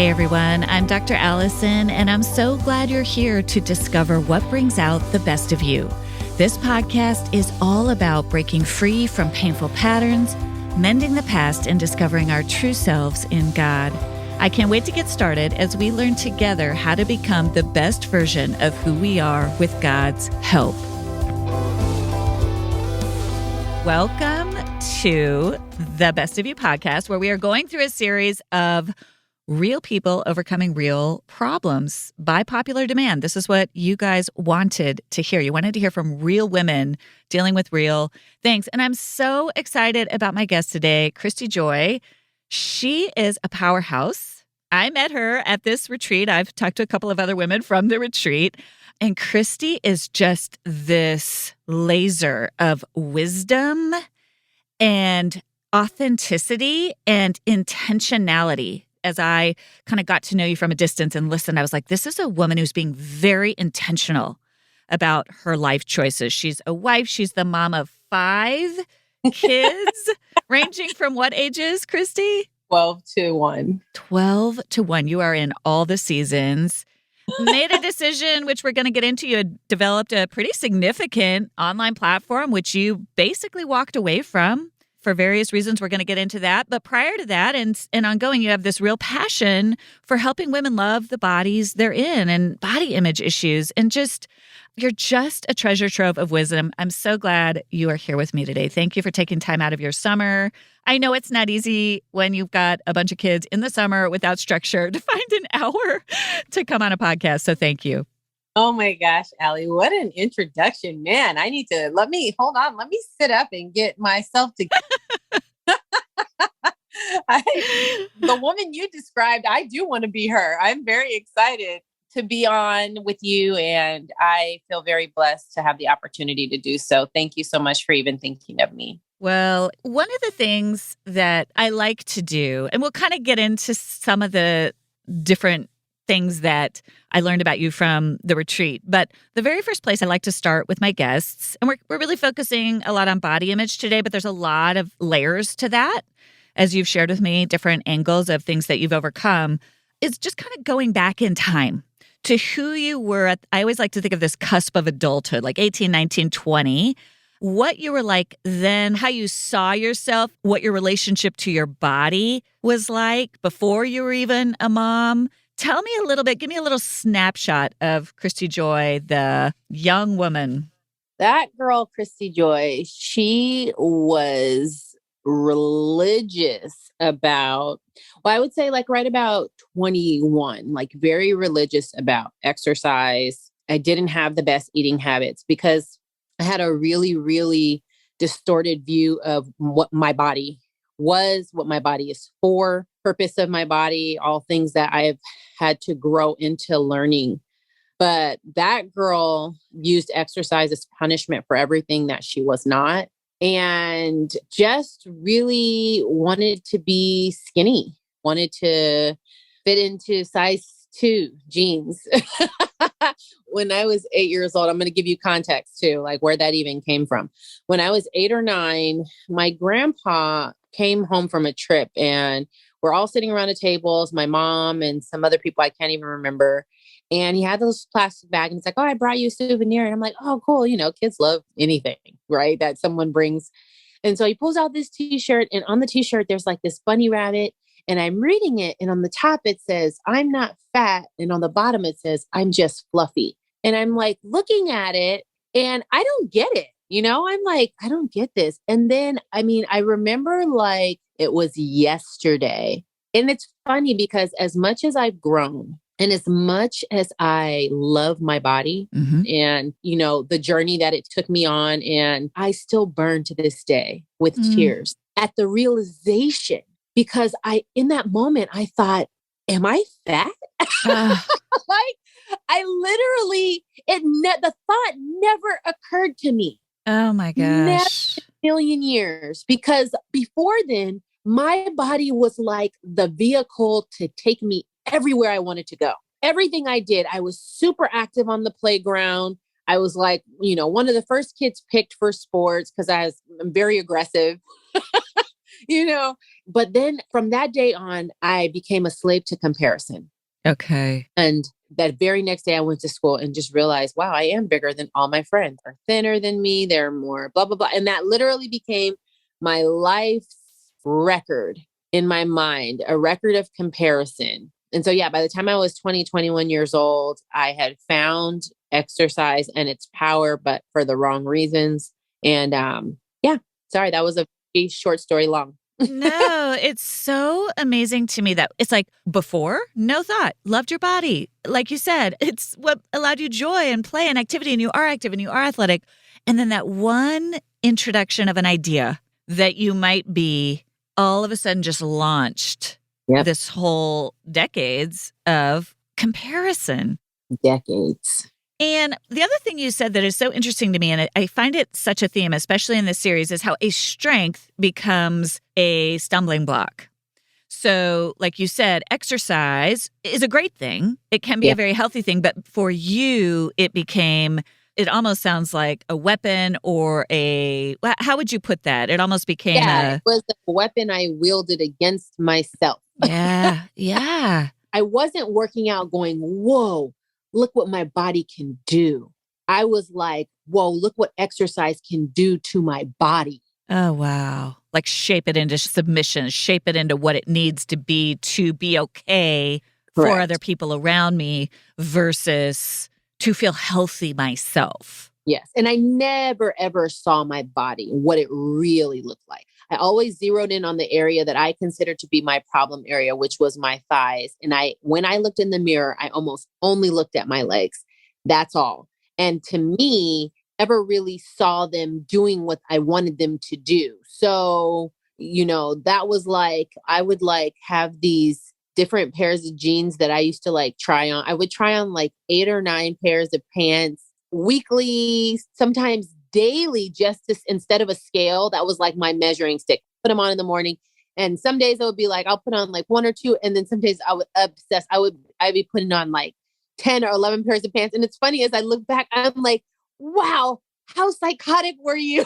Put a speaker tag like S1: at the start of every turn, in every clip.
S1: Hey everyone, I'm Dr. Allison, and I'm so glad you're here to discover what brings out the best of you. This podcast is all about breaking free from painful patterns, mending the past, and discovering our true selves in God. I can't wait to get started as we learn together how to become the best version of who we are with God's help. Welcome to the Best of You podcast, where we are going through a series of real people overcoming real problems by popular demand. This is what you guys wanted to hear. You wanted to hear from real women dealing with real things. And I'm so excited about my guest today, Christy Joy. She is a powerhouse. I met her at this retreat. I've talked to a couple of other women from the retreat. And Christy is just this laser of wisdom and authenticity and intentionality. As I kind of got to know you from a distance and listened, I was like, this is a woman who's being very intentional about her life choices. She's a wife. She's the mom of 5 kids, ranging from what ages, Christy?
S2: 12 to 1.
S1: 12 to 1. You are in all the seasons. Made a decision, which we're going to get into. You had developed a pretty significant online platform, which you basically walked away from for various reasons. We're going to get into that. But prior to that and ongoing, you have this real passion for helping women love the bodies they're in and body image issues. And you're just a treasure trove of wisdom. I'm so glad you are here with me today. Thank you for taking time out of your summer. I know it's not easy when you've got a bunch of kids in the summer without structure to find an hour to come on a podcast. So thank you.
S2: Oh my gosh, Allie, what an introduction, man. Let me sit up and get myself together. The woman you described, I do want to be her. I'm very excited to be on with you, and I feel very blessed to have the opportunity to do so. Thank you so much for even thinking of me.
S1: Well, one of the things that I like to do, and we'll kind of get into some of the different things that I learned about you from the retreat, but the very first place I like to start with my guests, and we're really focusing a lot on body image today, but there's a lot of layers to that, as you've shared with me, different angles of things that you've overcome, is just kind of going back in time to who you were at. I always like to think of this cusp of adulthood, like 18, 19, 20, what you were like then, how you saw yourself, what your relationship to your body was like before you were even a mom. Tell me a little bit, give me a little snapshot of Christy Joy, the young woman.
S2: That girl, Christy Joy, she was religious about, I would say like right about 21, like very religious about exercise. I didn't have the best eating habits because I had a really, really distorted view of what my body was, what my body is for, purpose of my body, all things that I've had to grow into learning. But that girl used exercise as punishment for everything that she was not, and just really wanted to be skinny, wanted to fit into size 2 jeans. When I was 8 years old, I'm going to give you context too, like where that even came from. When I was 8 or 9, my grandpa came home from a trip and we're all sitting around a table. My mom and some other people I can't even remember. And he had this plastic bag and it's like, oh, I brought you a souvenir. And I'm like, oh, cool. You know, kids love anything, right? That someone brings. And so he pulls out this t-shirt, and on the t-shirt, there's like this bunny rabbit. And I'm reading it. And on the top, it says, I'm not fat. And on the bottom, it says, I'm just fluffy. And I'm like looking at it and I don't get it. You know, I'm like, I don't get this. And then, I remember like it was yesterday. And it's funny because as much as I've grown and as much as I love my body and, you know, the journey that it took me on, and I still burn to this day with tears at the realization, because in that moment, I thought, am I fat? Like, I literally, the thought never occurred to me.
S1: Oh my gosh.
S2: Never in a million years. Because before then, my body was like the vehicle to take me everywhere I wanted to go. Everything I did, I was super active on the playground. I was like, you know, one of the first kids picked for sports because I'm very aggressive. you know, but then from that day on, I became a slave to comparison.
S1: Okay.
S2: And that very next day I went to school and just realized, wow, I am bigger than all my friends. They're thinner than me. They're more blah, blah, blah. And that literally became my life's record in my mind, a record of comparison. And so, yeah, by the time I was 20, 21 years old, I had found exercise and its power, but for the wrong reasons. And yeah, sorry, that was a pretty short story long.
S1: No, it's so amazing to me that it's like before, no thought, loved your body. Like you said, it's what allowed you joy and play and activity, and you are active and you are athletic. And then that one introduction of an idea that you might be all of a sudden just launched this whole decades of comparison.
S2: Decades.
S1: And the other thing you said that is so interesting to me, and I find it such a theme, especially in this series, is how a strength becomes a stumbling block. So, like you said, exercise is a great thing. It can be a very healthy thing. But for you, it almost sounds like a weapon or how would you put that? It almost became
S2: it was a weapon I wielded against myself.
S1: Yeah, yeah.
S2: I wasn't working out going, whoa, look what my body can do. I was like, whoa, look what exercise can do to my body.
S1: Oh, wow. Like shape it into submission, shape it into what it needs to be okay for other people around me versus to feel healthy myself.
S2: Yes. And I never, ever saw my body, what it really looked like. I always zeroed in on the area that I considered to be my problem area, which was my thighs. And when I looked in the mirror, I almost only looked at my legs. That's all. And to me, never really saw them doing what I wanted them to do. So, that was like, I would like have these different pairs of jeans that I used to like try on. I would try on like 8 or 9 pairs of pants weekly, sometimes daily, instead of a scale, that was like my measuring stick. Put them on in the morning. And some days I would be like, I'll put on like 1 or 2. And then some days I would obsess. I'd be putting on like 10 or 11 pairs of pants. And it's funny, as I look back, I'm like, wow, how psychotic were you?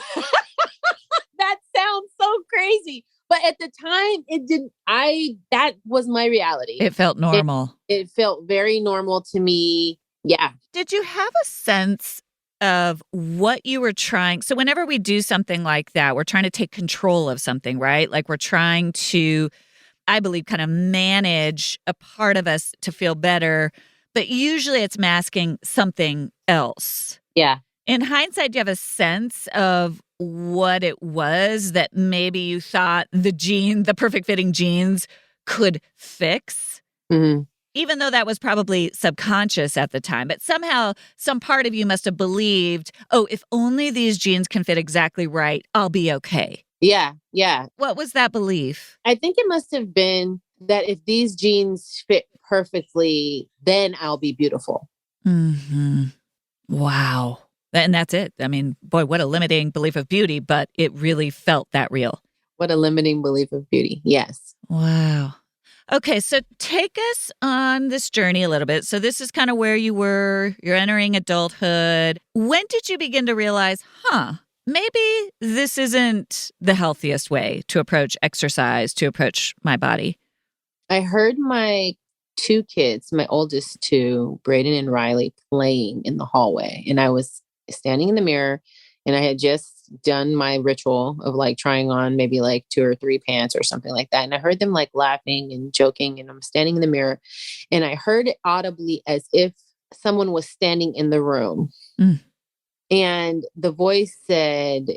S2: That sounds so crazy. But at the time, that was my reality.
S1: It felt normal.
S2: It felt very normal to me. Yeah.
S1: Did you have a sense of what you were trying? So whenever we do something like that, we're trying to take control of something, right? Like we're trying to, I believe, kind of manage a part of us to feel better, but usually it's masking something else.
S2: Yeah.
S1: In hindsight, do you have a sense of what it was that maybe you thought the perfect fitting jeans could fix?
S2: Mm-hmm.
S1: Even though that was probably subconscious at the time, but somehow some part of you must have believed, oh, if only these jeans can fit exactly right, I'll be okay.
S2: Yeah. Yeah.
S1: What was that belief?
S2: I think it must have been that if these jeans fit perfectly, then I'll be beautiful.
S1: Mm-hmm. Wow. And that's it. I mean, boy, what a limiting belief of beauty, but it really felt that real.
S2: What a limiting belief of beauty. Yes.
S1: Wow. Okay, so take us on this journey a little bit. So this is kind of where you were. You're entering adulthood. When did you begin to realize, maybe this isn't the healthiest way to approach exercise, to approach my body?
S2: I heard my 2 kids, my oldest 2, Braden and Riley, playing in the hallway. And I was standing in the mirror, and I had just done my ritual of like trying on maybe like 2 or 3 pants or something like that. And I heard them like laughing and joking, and I'm standing in the mirror, and I heard it audibly as if someone was standing in the room.
S1: Mm.
S2: And the voice said,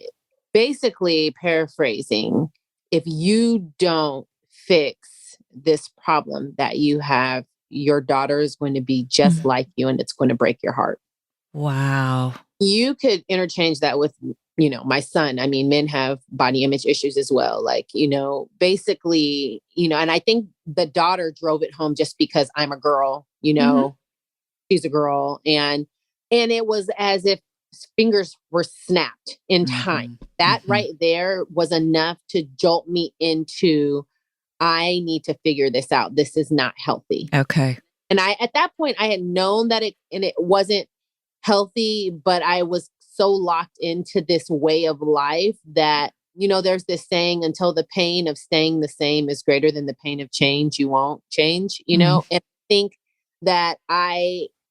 S2: basically paraphrasing, if you don't fix this problem that you have, your daughter is going to be just like you, and it's going to break your heart.
S1: Wow.
S2: You could interchange that with, my son. I mean, men have body image issues as well. Like, basically, and I think the daughter drove it home just because I'm a girl, she's a girl. And it was as if fingers were snapped in time. That right there was enough to jolt me into, I need to figure this out. This is not healthy.
S1: Okay.
S2: And at that point, I had known that it wasn't healthy, but I was so locked into this way of life that there's this saying, until the pain of staying the same is greater than the pain of change, you won't change,
S1: Mhm.
S2: and I think that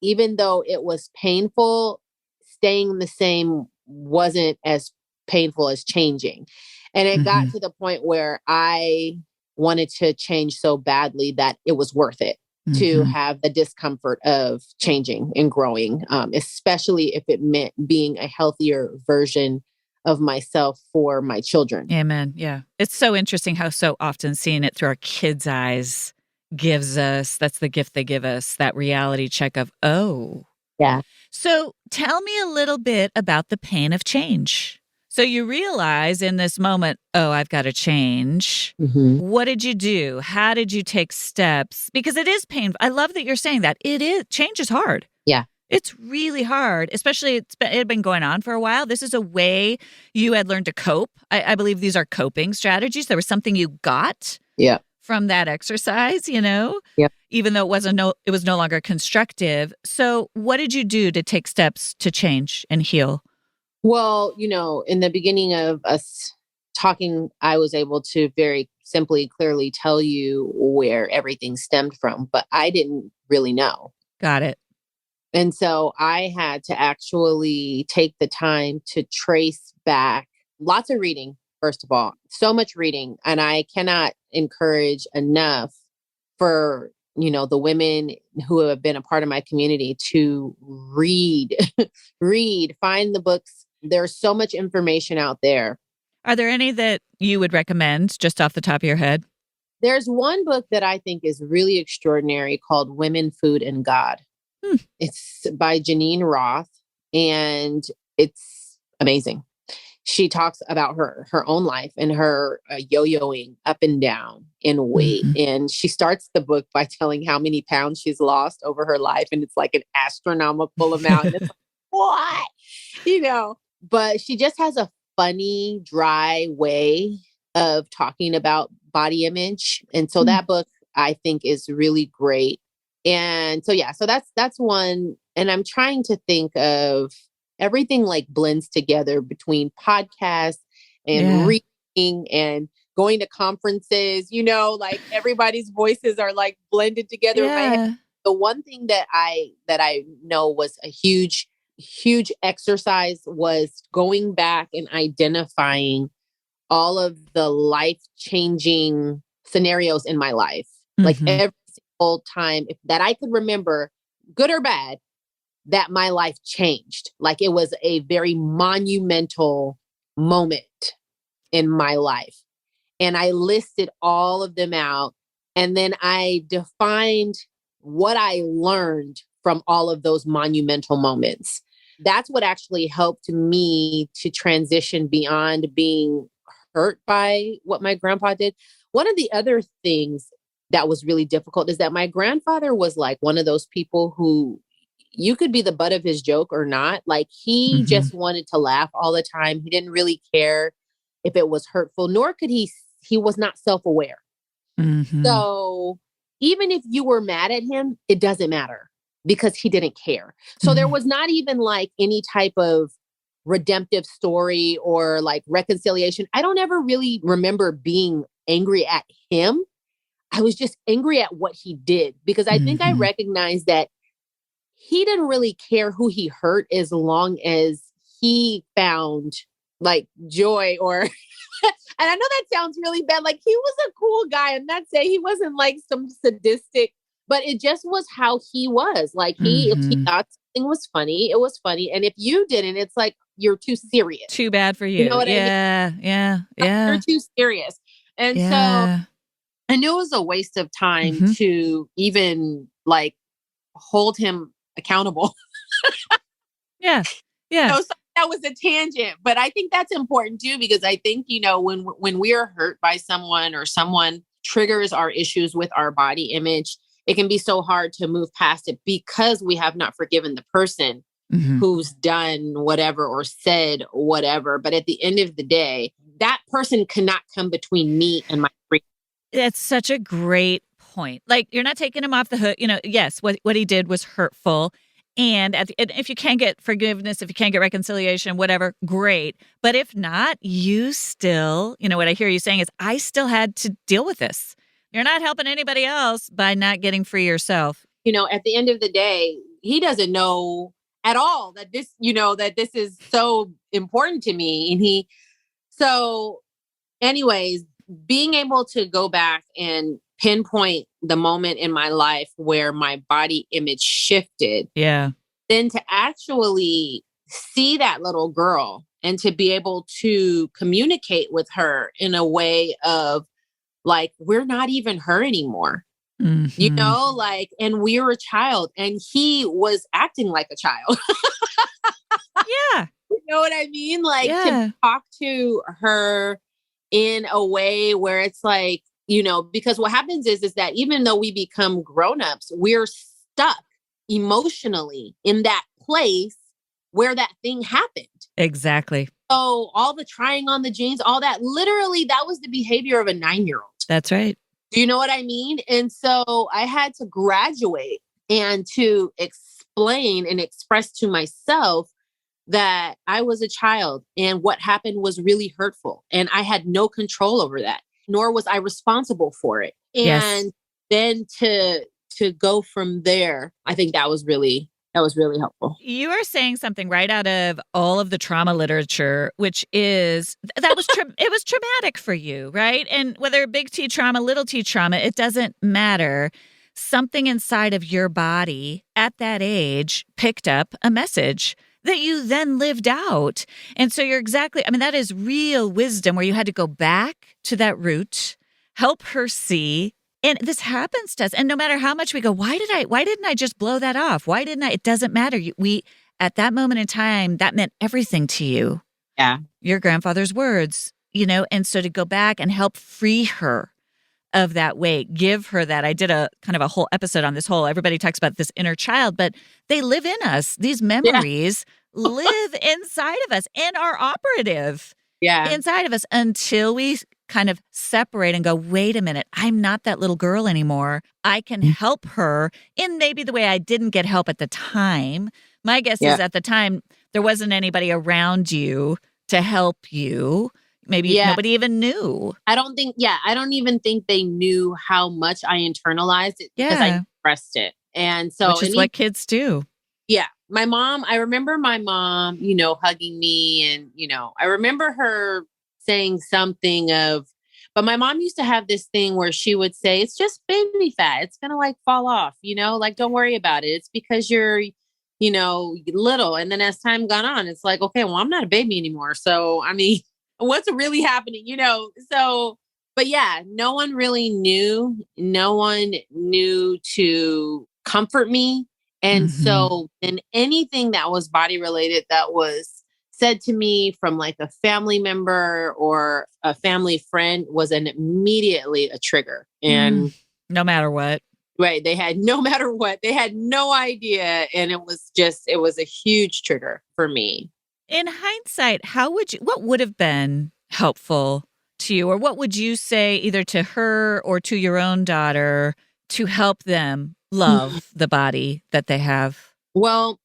S2: even though it was painful, staying the same wasn't as painful as changing. And it got
S1: Mhm.
S2: to the point where I wanted to change so badly that it was worth it to
S1: Mhm.
S2: have the discomfort of changing and growing, especially if it meant being a healthier version of myself for my children.
S1: Amen. Yeah. It's so interesting how so often seeing it through our kids' eyes gives us, that's the gift they give us, that reality check of, oh.
S2: Yeah.
S1: So tell me a little bit about the pain of change. So you realize in this moment, oh, I've got to change.
S2: Hmm.
S1: What did you do? How did you take steps? Because it is painful. I love that you're saying that. Change is hard.
S2: Yeah.
S1: It's really hard, especially it had been going on for a while. This is a way you had learned to cope. I believe these are coping strategies. There was something you got
S2: Yeah.
S1: from that exercise,
S2: Yeah.
S1: even though it was no longer constructive. So what did you do to take steps to change and heal?
S2: Well, in the beginning of us talking, I was able to very simply, clearly tell you where everything stemmed from, but I didn't really know.
S1: Got it.
S2: And so I had to actually take the time to trace back lots of reading, first of all, so much reading. And I cannot encourage enough for, the women who have been a part of my community to read, find the books. There's so much information out there.
S1: Are there any that you would recommend just off the top of your head?
S2: There's one book that I think is really extraordinary called Women, Food, and God.
S1: Hmm.
S2: It's by Janine Roth, and it's amazing. She talks about her own life and her yo-yoing up and down in weight.
S1: Mhm.
S2: And she starts the book by telling how many pounds she's lost over her life. And it's like an astronomical amount. And it's like, what? But she just has a funny, dry way of talking about body image. And so
S1: Hmm.
S2: that book I think is really great. And so yeah, so that's one. And I'm trying to think of everything like blends together between podcasts and
S1: Yeah.
S2: reading and going to conferences, like everybody's voices are like blended together in my head.
S1: Yeah.
S2: The one thing that I know was a huge exercise was going back and identifying all of the life-changing scenarios in my life. Like
S1: Mhm.
S2: every single time that I could remember, good or bad, that my life changed. Like it was a very monumental moment in my life. And I listed all of them out. And then I defined what I learned from all of those monumental moments. That's what actually helped me to transition beyond being hurt by what my grandpa did. One of the other things that was really difficult is that my grandfather was like one of those people who you could be the butt of his joke or not. Like he
S1: Mhm.
S2: just wanted to laugh all the time. He didn't really care if it was hurtful, nor could he was not self-aware.
S1: Mhm.
S2: So even if you were mad at him, it doesn't matter because he didn't care. So there
S1: Mhm.
S2: was not even like any type of redemptive story or like reconciliation. I don't ever really remember being angry at him. I was just angry at what he did because I think I
S1: Mhm.
S2: recognized that he didn't really care who he hurt as long as he found like joy or and I know that sounds really bad. Like he was a cool guy. I'm not saying he wasn't like some sadistic, but it just was how he was. Like if he
S1: Mhm.
S2: thought something was funny, it was funny. And if you didn't, it's like you're too serious.
S1: Too bad for
S2: You know
S1: you.
S2: what I mean?
S1: Yeah. Yeah.
S2: You're
S1: Yeah.
S2: too serious. And so
S1: Yeah.
S2: I knew it was a waste of time
S1: Mhm.
S2: to even like hold him accountable.
S1: Yeah. Yeah.
S2: So that was a tangent, but I think that's important too because I think when we are hurt by someone or someone triggers our issues with our body image, it can be so hard to move past it because we have not forgiven the person
S1: Mhm.
S2: who's done whatever or said whatever. But at the end of the day, that person cannot come between me and my freedom.
S1: That's such a great point. Like, you're not taking him off the hook. Yes, what he did was hurtful. And if you can't get forgiveness, if you can't get reconciliation, whatever, great. But if not, you still, what I hear you saying is, I still had to deal with this. You're not helping anybody else by not getting free yourself.
S2: At the end of the day, he doesn't know at all that this is so important to me. So anyways, being able to go back and pinpoint the moment in my life where my body image shifted.
S1: Yeah.
S2: Then to actually see that little girl and to be able to communicate with her in a way of like, we're not even her anymore.
S1: Mm-hmm.
S2: And we were a child and he was acting like a child.
S1: Yeah.
S2: You know what I mean? Like
S1: Yeah.
S2: to talk to her in a way where it's like, because what happens is that even though we become grownups, we're stuck emotionally in that place where that thing happened.
S1: Exactly.
S2: So all the trying on the jeans, all that, literally, that was the behavior of a 9-year-old.
S1: That's right.
S2: Do you know what I mean? And so I had to graduate and to explain and express to myself that I was a child and what happened was really hurtful. And I had no control over that, nor was I responsible for it.
S1: Yes.
S2: And then to go from there, I think that was really helpful.
S1: You are saying something right out of all of the trauma literature, which is that was it was traumatic for you, right? And whether big T trauma, little T trauma, it doesn't matter. Something inside of your body at that age picked up a message that you then lived out. And so that is real wisdom where you had to go back to that root, help her see. And this happens to us. And no matter how much we go, why didn't I just blow that off? Why didn't I? It doesn't matter. At that moment in time, that meant everything to you.
S2: Yeah.
S1: Your grandfather's words, and so to go back and help free her of that weight, give her that. I did a kind of a whole episode on this everybody talks about this inner child, but they live in us. These memories live inside of us and are operative inside of us until we kind of separate and go, wait a minute, I'm not that little girl anymore. I can help her in maybe the way I didn't get help at the time. My guess is at the time, there wasn't anybody around you to help you. Maybe nobody even knew.
S2: I don't even think they knew how much I internalized it because I expressed it. And so,
S1: which is what kids do.
S2: Yeah. I remember my mom, hugging me and, I remember her saying something but my mom used to have this thing where she would say, it's just baby fat. It's going to like fall off, don't worry about it. It's because you're, little. And then as time gone on, it's like, okay, well, I'm not a baby anymore. So, I mean, what's really happening, So, but yeah, no one really knew. No one knew to comfort me. And so then anything that was body related that was said to me from like a family member or a family friend was immediately a trigger. And
S1: no matter what.
S2: Right. They had no idea. And it was a huge trigger for me.
S1: In hindsight, what would have been helpful to you? Or what would you say either to her or to your own daughter to help them love the body that they have?
S2: Well,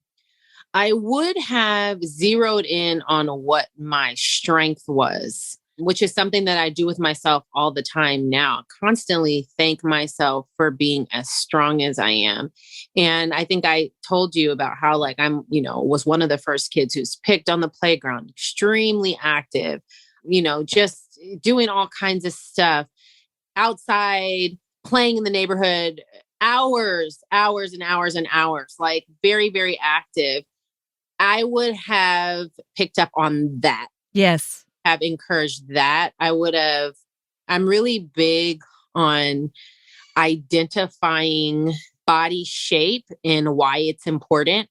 S2: I would have zeroed in on what my strength was, which is something that I do with myself all the time now. Constantly thank myself for being as strong as I am. And I think I told you about how like I'm, was one of the first kids who's picked on the playground, extremely active, just doing all kinds of stuff outside, playing in the neighborhood, hours and hours and hours, like very, very active. I would have picked up on that.
S1: Yes.
S2: Have encouraged that. I'm really big on identifying body shape and why it's important.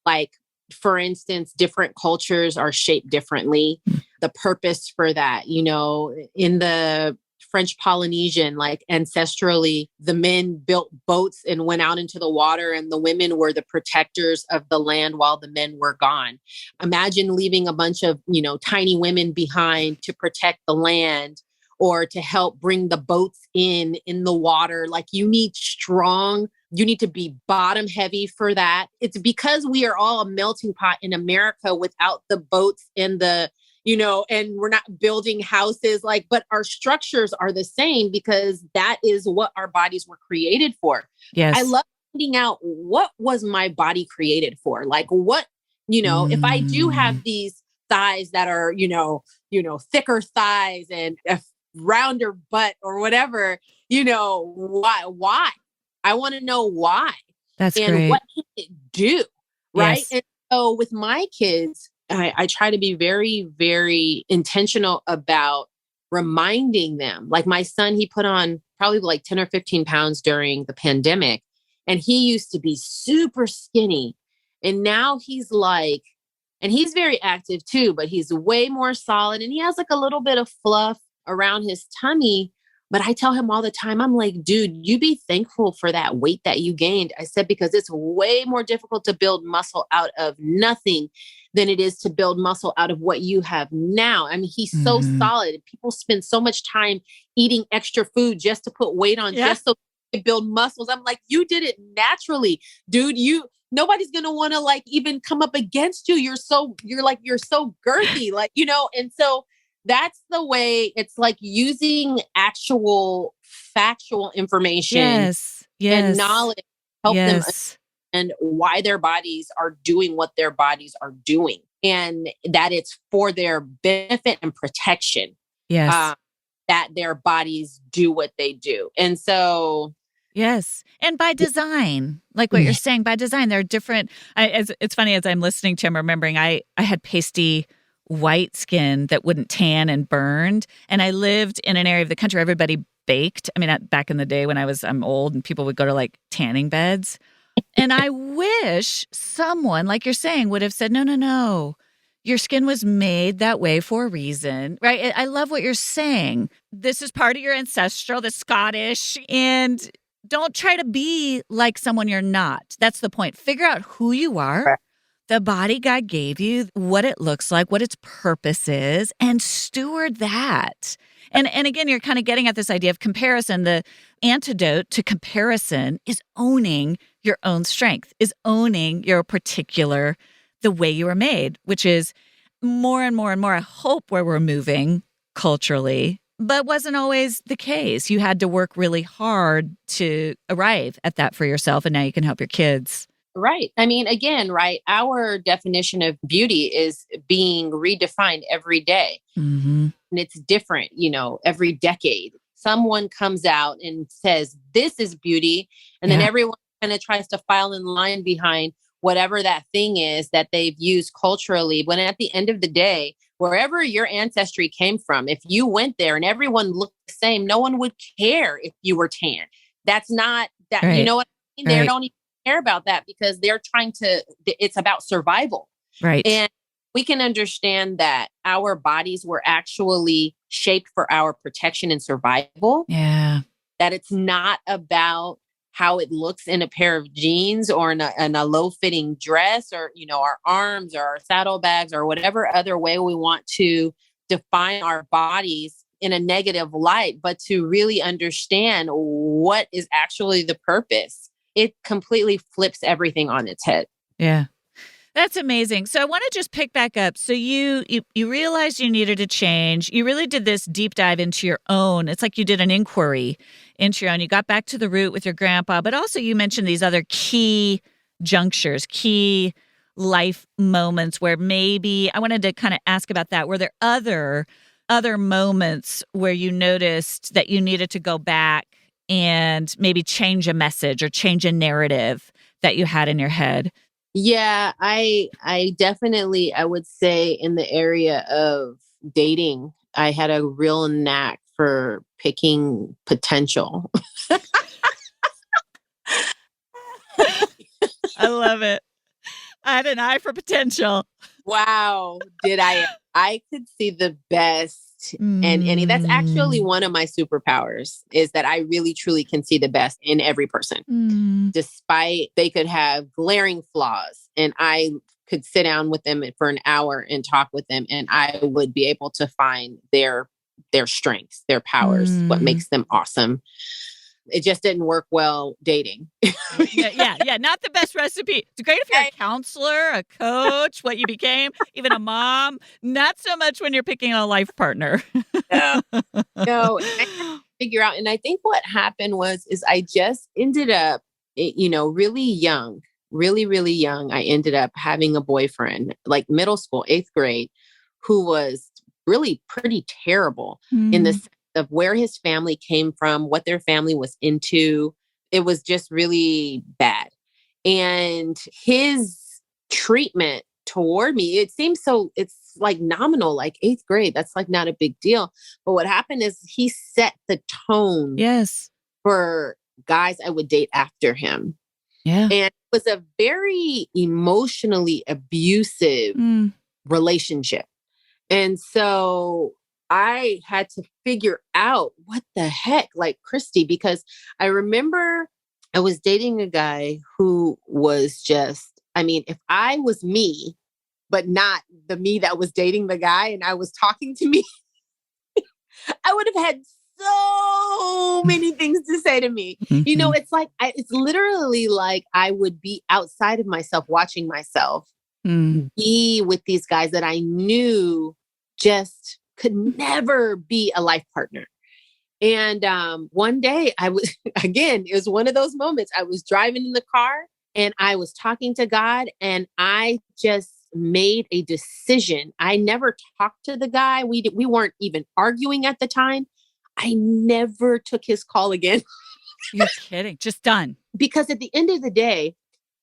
S2: Like for instance, different cultures are shaped differently. The purpose for that, in the French Polynesian, like ancestrally, the men built boats and went out into the water and the women were the protectors of the land while the men were gone. Imagine leaving a bunch of, tiny women behind to protect the land or to help bring the boats in the water. Like you need strong You need to be bottom heavy for that. It's because we are all a melting pot in America without the boats and the, and we're not building houses but our structures are the same because that is what our bodies were created for.
S1: Yes.
S2: I love finding out what was my body created for? What, if I do have these thighs that are, thicker thighs and a rounder butt or whatever, why? I want to know why.
S1: That's
S2: and
S1: great.
S2: What can it do? Right.
S1: Yes.
S2: And so with my kids, I try to be very, very intentional about reminding them. Like my son, he put on probably like 10 or 15 pounds during the pandemic. And he used to be super skinny. And now he's and he's very active too, but he's way more solid. And he has like a little bit of fluff around his tummy. But I tell him all the time, I'm like, dude, you be thankful for that weight that you gained. I said, because it's way more difficult to build muscle out of nothing than it is to build muscle out of what you have now. I mean, he's so solid. People spend so much time eating extra food just to put weight on, just so they build muscles. I'm like, you did it naturally, dude. Nobody's going to want to even come up against you. You're so girthy, and so that's the way. It's like using actual factual information and knowledge help them understand why their bodies are doing what their bodies are doing, and that it's for their benefit and protection.
S1: Yes.
S2: That their bodies do what they do. And so
S1: yes. And by design, like what you're saying, by design, they're different. It's funny, as I'm listening to him, remembering I had pasty white skin that wouldn't tan and burned. And I lived in an area of the country where everybody baked. I mean, back in the day when I'm old and people would go to tanning beds. And I wish someone, like you're saying, would have said, no. Your skin was made that way for a reason, right? I love what you're saying. This is part of your ancestral, the Scottish, and don't try to be like someone you're not. That's the point. Figure out who you are, the body God gave you, what it looks like, what its purpose is, and steward that. And again, you're kind of getting at this idea of comparison. The antidote to comparison is owning your own strength, is owning your particular, the way you were made, which is more and more and more, I hope, where we're moving culturally, but wasn't always the case. You had to work really hard to arrive at that for yourself, and now you can help your kids.
S2: Right. I mean, again, right, our definition of beauty is being redefined every day. And it's different, every decade. Someone comes out and says, this is beauty. And then everyone kind of tries to file in line behind whatever that thing is that they've used culturally. When at the end of the day, wherever your ancestry came from, if you went there and everyone looked the same, no one would care if you were tan. That's not that, you know what I mean? They don't even care about that because they're it's about survival.
S1: Right.
S2: And we can understand that our bodies were actually shaped for our protection and survival.
S1: Yeah.
S2: That it's not about how it looks in a pair of jeans or in a low-fitting dress or, our arms or our saddlebags or whatever other way we want to define our bodies in a negative light, but to really understand what is actually the purpose. It completely flips everything on its head.
S1: Yeah. That's amazing. So I want to just pick back up. So you realized you needed to change. You really did this deep dive into your own. It's like you did an inquiry into your own. You got back to the root with your grandpa, but also you mentioned these other key junctures, key life moments where maybe I wanted to kind of ask about that. Were there other moments where you noticed that you needed to go back and maybe change a message or change a narrative that you had in your head?
S2: Yeah, I definitely, I would say in the area of dating, I had a real knack for picking potential.
S1: I love it. I had an eye for potential.
S2: Wow. Did I? I could see the best. And that's actually one of my superpowers is that I really, truly can see the best in every person, despite they could have glaring flaws. And I could sit down with them for an hour and talk with them. And I would be able to find their strengths, their powers, what makes them awesome. it just didn't work well dating.
S1: Yeah. Not the best recipe. It's great if you're a counselor, a coach, what you became, even a mom. Not so much when you're picking a life partner.
S2: No, no. I had to figure out. And I think what happened is I just ended up, really young, really, really young. I ended up having a boyfriend, like middle school, 8th grade, who was really pretty terrible in the sense of where his family came from, what their family was into. It was just really bad. And his treatment toward me, it's like nominal, like 8th grade. That's like not a big deal. But what happened is he set the tone
S1: Yes.
S2: for guys I would date after him.
S1: Yeah.
S2: And it was a very emotionally abusive relationship. And so I had to figure out what the heck, like Christy, because I remember I was dating a guy who was just, if I was me, but not the me that was dating the guy and I was talking to me, I would have had so many things to say to me. It's like, it's literally like I would be outside of myself, watching myself be with these guys that I knew just could never be a life partner. And one day it was one of those moments. I was driving in the car and I was talking to God and I just made a decision. I never talked to the guy. We weren't even arguing at the time. I never took his call again.
S1: You're kidding. Just done.
S2: Because at the end of the day,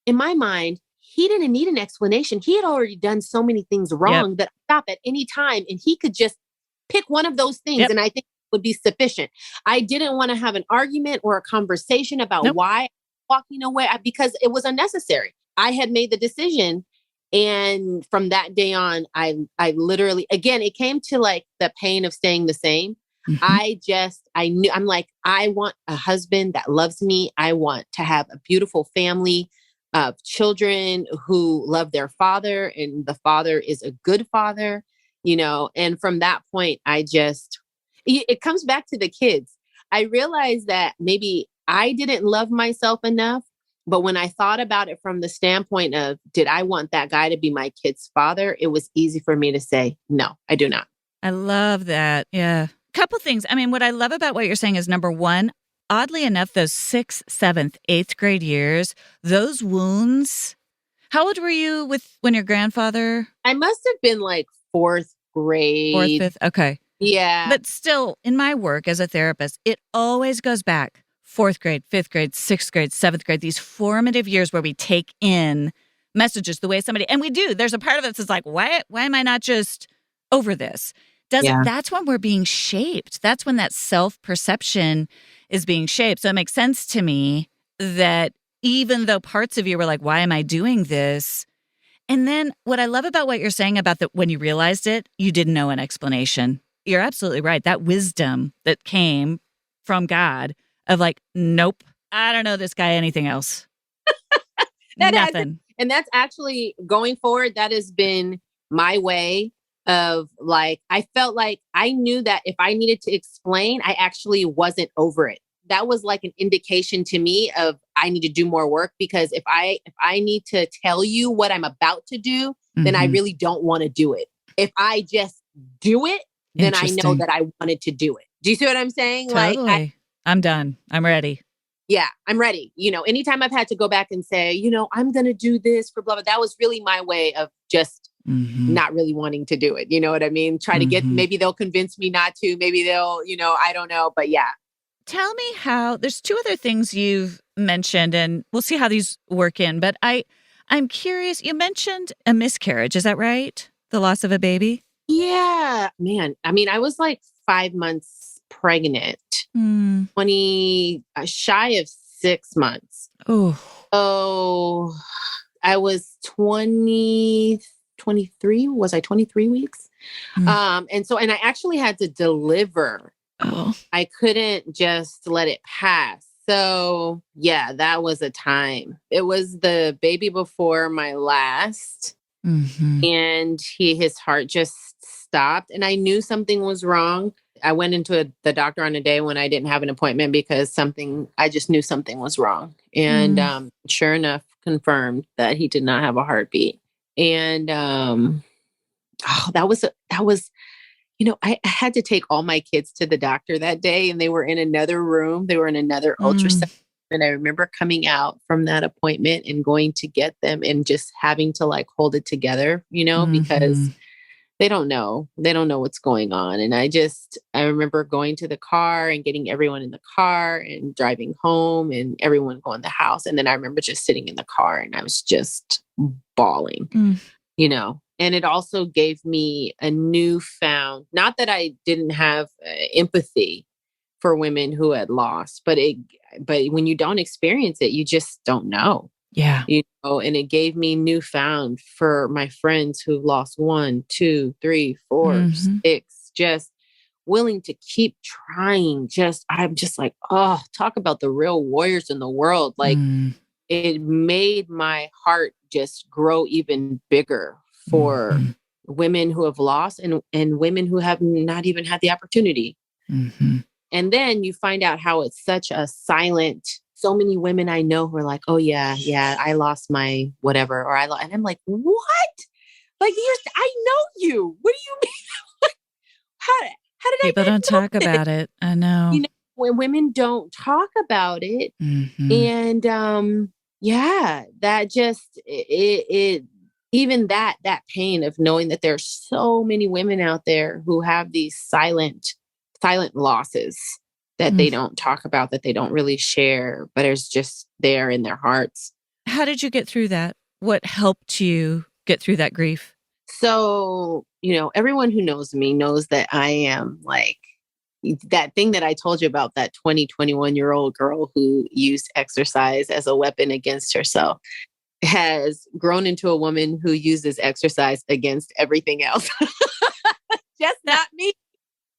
S2: in my mind, he didn't need an explanation. He had already done so many things wrong that I stop at any time and he could just pick one of those things. And I think it would be sufficient. I didn't want to have an argument or a conversation about why I'm walking away because it was unnecessary. I had made the decision. And from that day on, I literally, again, it came to like the pain of staying the same. I knew, I'm like, I want a husband that loves me. I want to have a beautiful family of children who love their father and the father is a good father, and from that point, it comes back to the kids. I realized that maybe I didn't love myself enough, but when I thought about it from the standpoint of, did I want that guy to be my kid's father? It was easy for me to say, no, I do not.
S1: I love that. Yeah. Couple things. What I love about what you're saying is number one, oddly enough, those 6th, 7th, 8th grade years, those wounds. How old were you when your grandfather?
S2: I must have been like 4th grade.
S1: 4th, 5th. Okay.
S2: Yeah.
S1: But still, in my work as a therapist, it always goes back 4th grade, 5th grade, 6th grade, 7th grade, these formative years where we take in messages the way somebody, and we do. There's a part of us that's like, why am I not just over this? That's when we're being shaped. That's when that self-perception is being shaped. So it makes sense to me that even though parts of you were like, why am I doing this? And then what I love about what you're saying about that when you realized it, you didn't know an explanation. You're absolutely right. That wisdom that came from God of like, nope, I don't know this guy anything else. Nothing.
S2: And that's actually going forward, that has been my way of like, I felt like I knew that if I needed to explain, I actually wasn't over it. That was like an indication to me of I need to do more work because if I need to tell you what I'm about to do, then I really don't want to do it. If I just do it, then I know that I wanted to do it. Do you see what I'm saying?
S1: Totally. Like I'm done. I'm ready.
S2: Yeah, I'm ready. Anytime I've had to go back and say, I'm going to do this for blah, blah, that was really my way of just not really wanting to do it. You know what I mean? Try to get, maybe they'll convince me not to, maybe they'll, I don't know, but yeah.
S1: Tell me how, there's 2 other things you've mentioned and we'll see how these work in, but I'm curious, you mentioned a miscarriage, is that right? The loss of a baby?
S2: Yeah, man. I was like 5 months pregnant, 20, shy of 6 months. Oh, I was 23. Was I 23 weeks? And I actually had to deliver. I couldn't just let it pass. So yeah, that was a time. It was the baby before my last. And his heart just stopped and I knew something was wrong. I went into the doctor on a day when I didn't have an appointment because I just knew something was wrong. And sure enough, confirmed that he did not have a heartbeat. And that was, I had to take all my kids to the doctor that day, and they were in another room. They were in another ultrasound. And I remember coming out from that appointment and going to get them and just having to like hold it together, because they don't know. They don't know what's going on. And I remember going to the car and getting everyone in the car and driving home and everyone going to the house. And then I remember just sitting in the car and I was just bawling, and it also gave me a newfound, not that I didn't have empathy for women who had lost, but when you don't experience it, you just don't know.
S1: Yeah.
S2: And it gave me newfound for my friends who lost 1, 2, 3, 4, 6, just willing to keep trying. I'm just like, oh, talk about the real warriors in the world. Like it made my heart just grow even bigger for women who have lost and women who have not even had the opportunity. And then you find out how it's such a silent, so many women I know who are like, oh yeah, I lost my whatever. And I'm like, what? Like, I know you. What do you mean? how did
S1: People don't talk about it. I know.
S2: When women don't talk about it. And that just, it even that pain of knowing that there's so many women out there who have these silent losses that they don't talk about, that they don't really share, but it's just there in their hearts.
S1: How did you get through that? What helped you get through that grief?
S2: So, everyone who knows me knows that I am like that thing that I told you about, that 21-year-old girl who used exercise as a weapon against herself, has grown into a woman who uses exercise against everything else. Just not me.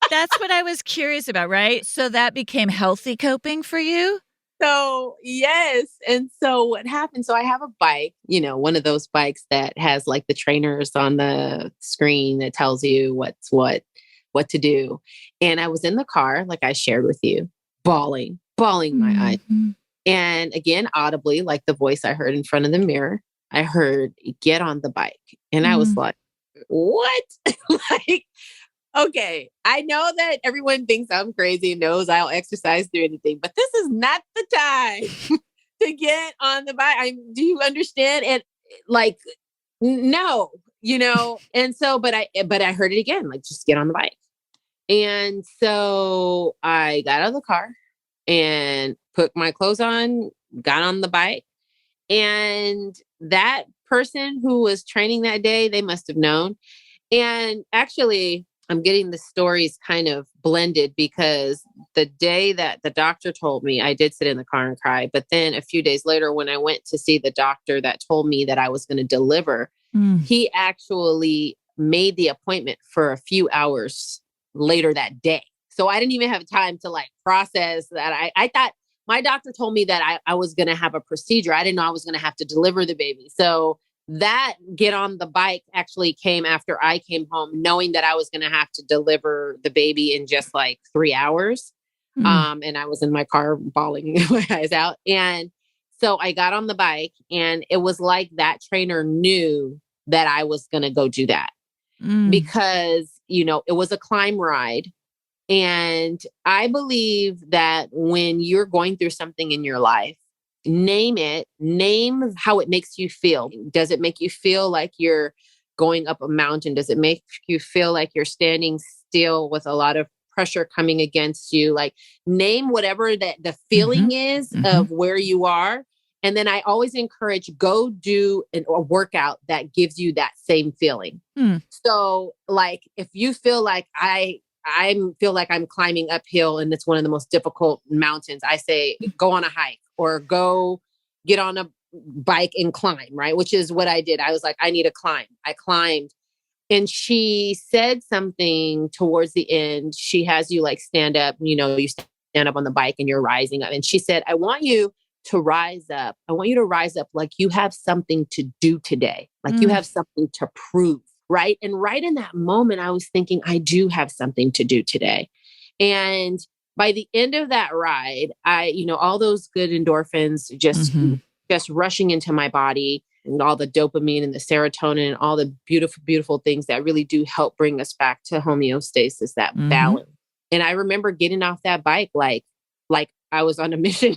S1: That's what I was curious about, right? So that became healthy coping for you?
S2: So, yes. And so what happened? So I have a bike, one of those bikes that has like the trainers on the screen that tells you what's what to do. And I was in the car, like I shared with you, bawling my eyes. And again, audibly, like the voice I heard in front of the mirror, I heard, get on the bike. And I was like, what? Like, okay, I know that everyone thinks I'm crazy and knows I'll exercise through anything, but this is not the time to get on the bike. Do you understand? And like, no, and so, but I heard it again, like, just get on the bike. And so I got out of the car and put my clothes on, got on the bike. And that person who was training that day, they must have known. And actually, I'm getting the stories kind of blended, because the day that the doctor told me, I did sit in the car and cry. But then a few days later, when I went to see the doctor that told me that I was going to deliver, he actually made the appointment for a few hours later that day. So I didn't even have time to like process that. I thought my doctor told me that I was going to have a procedure. I didn't know I was going to have to deliver the baby. So that get on the bike actually came after I came home, knowing that I was going to have to deliver the baby in just like 3 hours. And I was in my car bawling my eyes out. And so I got on the bike, and it was like that trainer knew that I was going to go do that because, it was a climb ride. And I believe that when you're going through something in your life, name how it makes you feel. Does it make you feel like you're going up a mountain? Does it make you feel like you're standing still with a lot of pressure coming against you? Like, name whatever that the feeling is of where you are. And then I always encourage, go do a workout that gives you that same feeling. So like, if you feel like I feel like I'm climbing uphill and it's one of the most difficult mountains, I say, go on a hike or go get on a bike and climb, right? Which is what I did. I was like, I need to climb. I climbed. And she said something towards the end. She has you like stand up, you stand up on the bike and you're rising up. And she said, I want you to rise up. I want you to rise up like you have something to do today. Like you have something to prove. Right. And right in that moment, I was thinking, I do have something to do today. And by the end of that ride, all those good endorphins just rushing into my body, and all the dopamine and the serotonin and all the beautiful, beautiful things that really do help bring us back to homeostasis, that balance. And I remember getting off that bike like I was on a mission.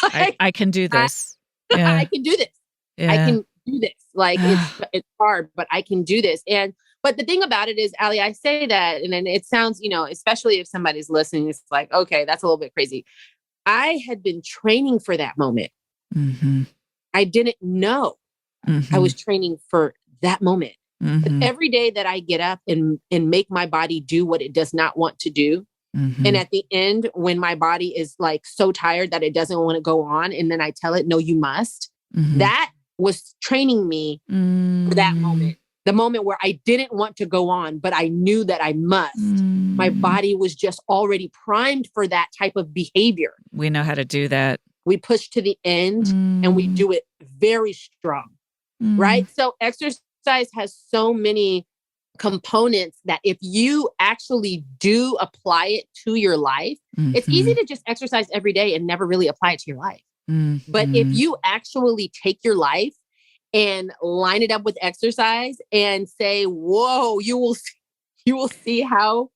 S1: I can do this.
S2: I can do this.
S1: Yeah.
S2: I can do this. Like it's hard, but I can do this. But the thing about it is, Allie, I say that, and then it sounds, especially if somebody's listening, it's like, okay, that's a little bit crazy. I had been training for that moment. I didn't know I was training for that moment. But every day that I get up and make my body do what it does not want to do. And at the end, when my body is like so tired that it doesn't want to go on, and then I tell it, no, you must. That was training me for that moment. The moment where I didn't want to go on, but I knew that I must. My body was just already primed for that type of behavior.
S1: We know how to do that.
S2: We push to the end and we do it very strong, right? So exercise has so many components that if you actually do apply it to your life, it's easy to just exercise every day and never really apply it to your life. But if you actually take your life and line it up with exercise and say, whoa, you will see how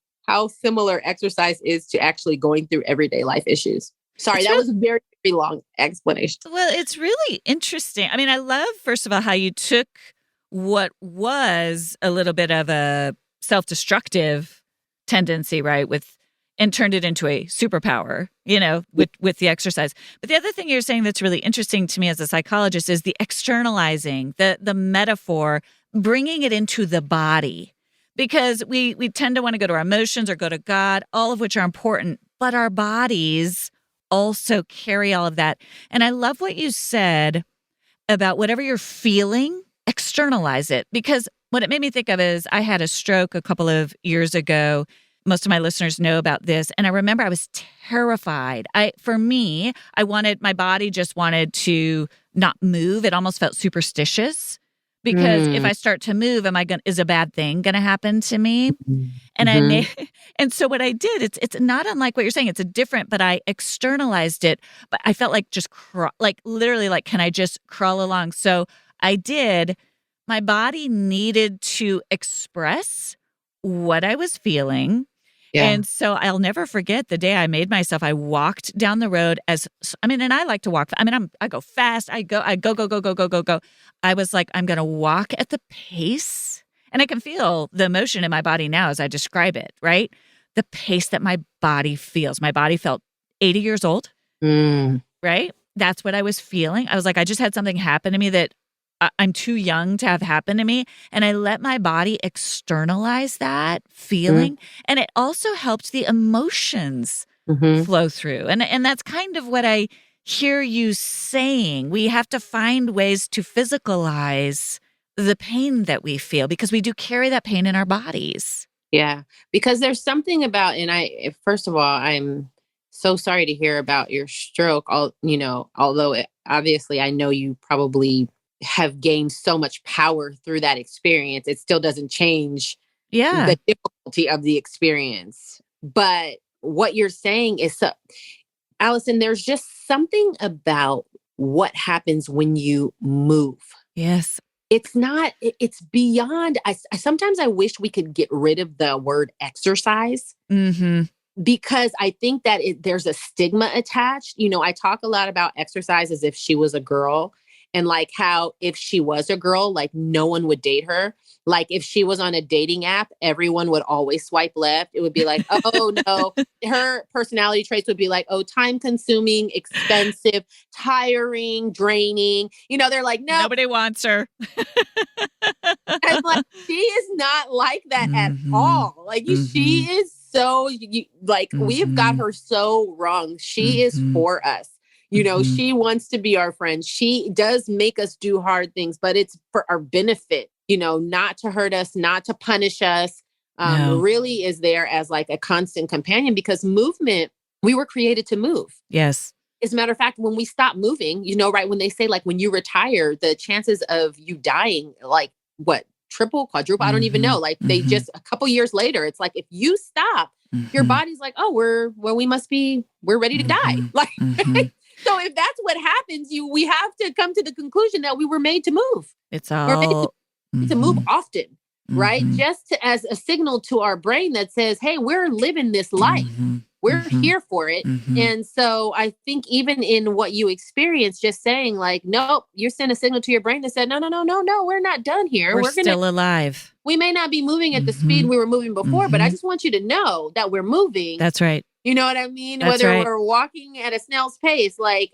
S2: similar exercise is to actually going through everyday life issues. Sorry, that was a very, very long explanation.
S1: Well, it's really interesting. I mean, I love, first of all, how you took what was a little bit of a self-destructive tendency, right, and turned it into a superpower, with the exercise. But the other thing you're saying that's really interesting to me as a psychologist is the externalizing, the metaphor, bringing it into the body. Because we tend to want to go to our emotions or go to God, all of which are important, but our bodies also carry all of that. And I love what you said about whatever you're feeling, externalize it. Because what it made me think of is I had a stroke a couple of years ago. Most of my listeners know about this. And I remember I was terrified. My body just wanted to not move. It almost felt superstitious. Because if I start to move, is a bad thing going to happen to me? And and so what I did, it's not unlike what you're saying. It's but I externalized it, but I felt like literally can I just crawl along? So I did. My body needed to express what I was feeling. Yeah. And so I'll never forget the day I walked down the road and I like to walk. I go fast. I go. I was like, I'm going to walk at the pace, and I can feel the emotion in my body now as I describe it, right? The pace that my body feels. My body felt 80 years old, right? That's what I was feeling. I was like, I just had something happen to me that I'm too young to have happened to me. And I let my body externalize that feeling. And it also helped the emotions flow through. And that's kind of what I hear you saying. We have to find ways to physicalize the pain that we feel, because we do carry that pain in our bodies.
S2: Yeah, because there's something about, first of all, I'm so sorry to hear about your stroke. Although obviously I know you probably have gained so much power through that experience, it still doesn't change the difficulty of the experience. But what you're saying is, Allison, there's just something about what happens when you move.
S1: Yes.
S2: It's beyond, sometimes I wish we could get rid of the word exercise. Because I think that there's a stigma attached. I talk a lot about exercise as if she was a girl. And like how if she was a girl, like no one would date her. Like if she was on a dating app, everyone would always swipe left. It would be like, oh no, her personality traits would be like, oh, time consuming, expensive, tiring, draining. They're like, no.
S1: Nobody wants her.
S2: And like, she is not like that at all. Like she is so, we have got her so wrong. She is for us. She wants to be our friend. She does make us do hard things, but it's for our benefit, not to hurt us, not to punish us. Really is there as like a constant companion, because movement, we were created to move.
S1: Yes.
S2: As a matter of fact, when we stop moving, right, when they say like when you retire, the chances of you dying, like triple, quadruple. I don't even know. Like they just a couple years later, it's like if you stop, your body's like, oh, we're ready to die. Like so if that's what happens, we have to come to the conclusion that we were made to move.
S1: It's all
S2: to move often, right? Just as a signal to our brain that says, hey, we're living this life. We're here for it. And so I think even in what you experience, just saying like, nope, you're sending a signal to your brain that said, no, we're not done here.
S1: We're still alive.
S2: We may not be moving at the speed we were moving before, but I just want you to know that we're moving.
S1: That's right.
S2: You know what I mean?
S1: That's
S2: Whether
S1: right.
S2: we're walking at a snail's pace, like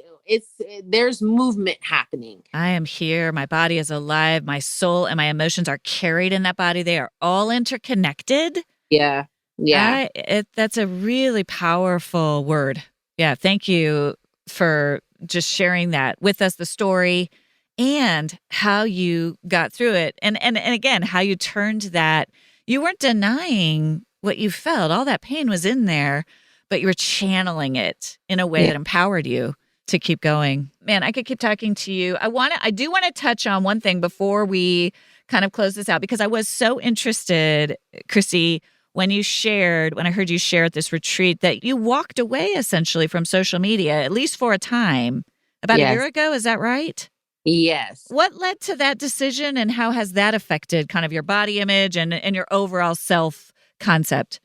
S2: there's movement happening.
S1: I am here. My body is alive. My soul and my emotions are carried in that body. They are all interconnected.
S2: Yeah. Yeah.
S1: That's a really powerful word. Yeah. Thank you for just sharing that with us, the story and how you got through it. And again, how you turned that. You weren't denying what you felt. All that pain was in there, but you were channeling it in a way that empowered you to keep going. Man, I could keep talking to you. I do want to touch on one thing before we kind of close this out, because I was so interested, Christy, when I heard you share at this retreat that you walked away essentially from social media, at least for a time, about a year ago. Is that right?
S2: Yes.
S1: What led to that decision, and how has that affected kind of your body image and your overall self concept?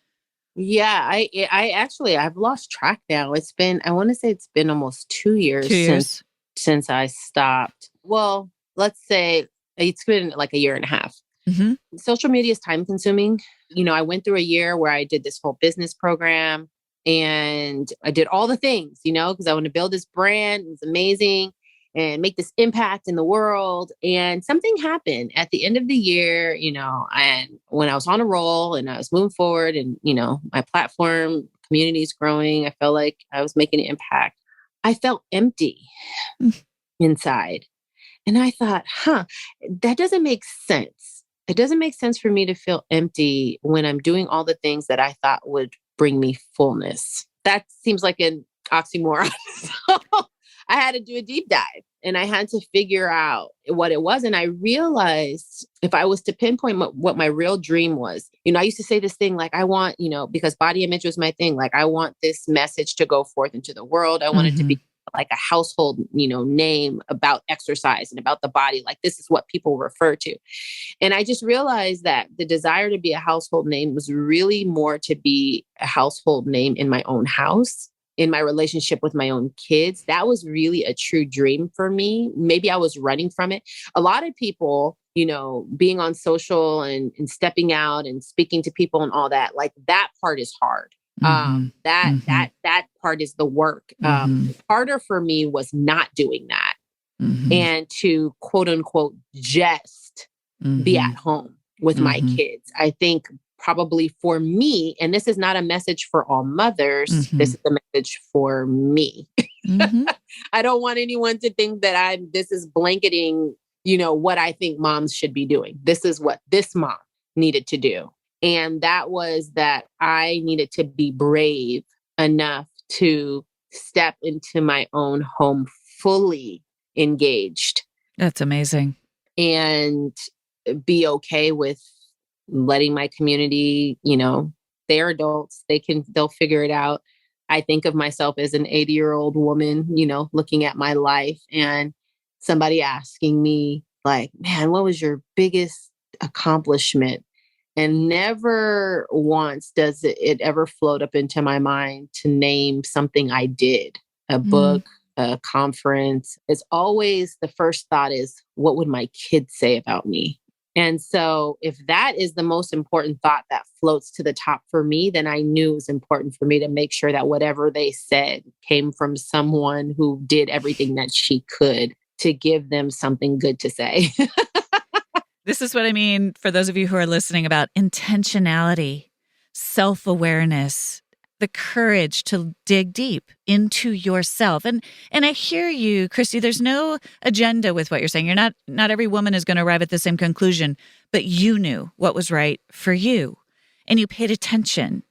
S2: Yeah, I've lost track now. I want to say it's been almost 2 years, since I stopped. Well, let's say it's been like a year and a half. Social media is time consuming. I went through a year where I did this whole business program and I did all the things, because I want to build this brand. It's amazing and make this impact in the world. And something happened at the end of the year, and when I was on a roll and I was moving forward and, my platform community is growing, I felt like I was making an impact. I felt empty inside. And I thought, that doesn't make sense. It doesn't make sense for me to feel empty when I'm doing all the things that I thought would bring me fullness. That seems like an oxymoron. So I had to do a deep dive and I had to figure out what it was. And I realized if I was to pinpoint what my real dream was, I used to say this thing like, I want, because body image was my thing. Like, I want this message to go forth into the world. I want it to be like a household, name about exercise and about the body. Like, this is what people refer to. And I just realized that the desire to be a household name was really more to be a household name in my own house, in my relationship with my own kids. That was really a true dream for me. Maybe I was running from it. A lot of people, being on social and stepping out and speaking to people and all that, like that part is hard. That part is the work. Harder for me was not doing that and to quote unquote, just be at home with my kids. I think probably for me, and this is not a message for all mothers, this is a message for me. I don't want anyone to think that this is blanketing, what I think moms should be doing. This is what this mom needed to do. And that was that I needed to be brave enough to step into my own home fully engaged.
S1: That's amazing.
S2: And be okay with letting my community, they're adults. They'll figure it out. I think of myself as an 80-year-old woman, looking at my life and somebody asking me like, man, what was your biggest accomplishment? And never once does it ever float up into my mind to name something I did, a book, a conference. It's always the first thought is, what would my kids say about me? And so if that is the most important thought that floats to the top for me, then I knew it was important for me to make sure that whatever they said came from someone who did everything that she could to give them something good to say.
S1: This is what I mean for those of you who are listening about intentionality, self-awareness, the courage to dig deep into yourself. And I hear you, Christy, there's no agenda with what you're saying. Not every woman is going to arrive at the same conclusion, but you knew what was right for you and you paid attention.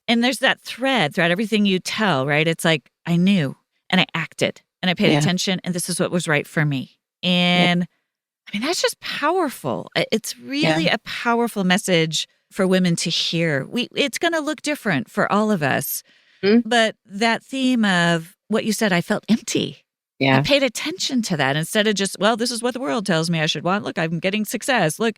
S1: And there's that thread throughout everything you tell, right? It's like, I knew and I acted and I paid attention and this is what was right for me. And I mean, that's just powerful. It's
S2: Yeah.
S1: really a powerful message for women to hear. It's going to look different for all of us.
S2: Mhm.
S1: But that theme of what you said, I felt empty. I
S2: Yeah.
S1: paid attention to that instead of just, well, this is what the world tells me I should want. Look, I'm getting success. Look,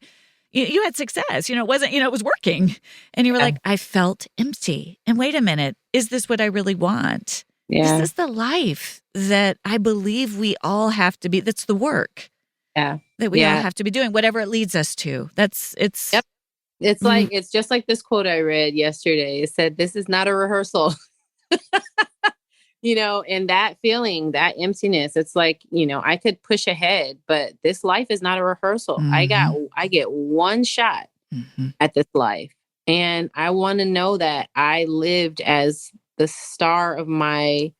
S1: you had success. It wasn't, it was working. And you were
S2: Yeah.
S1: like, I felt empty. And wait a minute, is this what I really want? Is
S2: Yeah.
S1: this the life that I believe we all have to be? That's the work
S2: Yeah.
S1: that we all have to be doing, whatever it leads us to.
S2: Yep. It's
S1: Mm.
S2: it's just like this quote I read yesterday. It said, "This is not a rehearsal." And that feeling, that emptiness, it's like, I could push ahead, but this life is not a rehearsal.
S1: Mhm.
S2: I get one shot
S1: Mhm.
S2: at this life. And I want to know that I lived as the star of my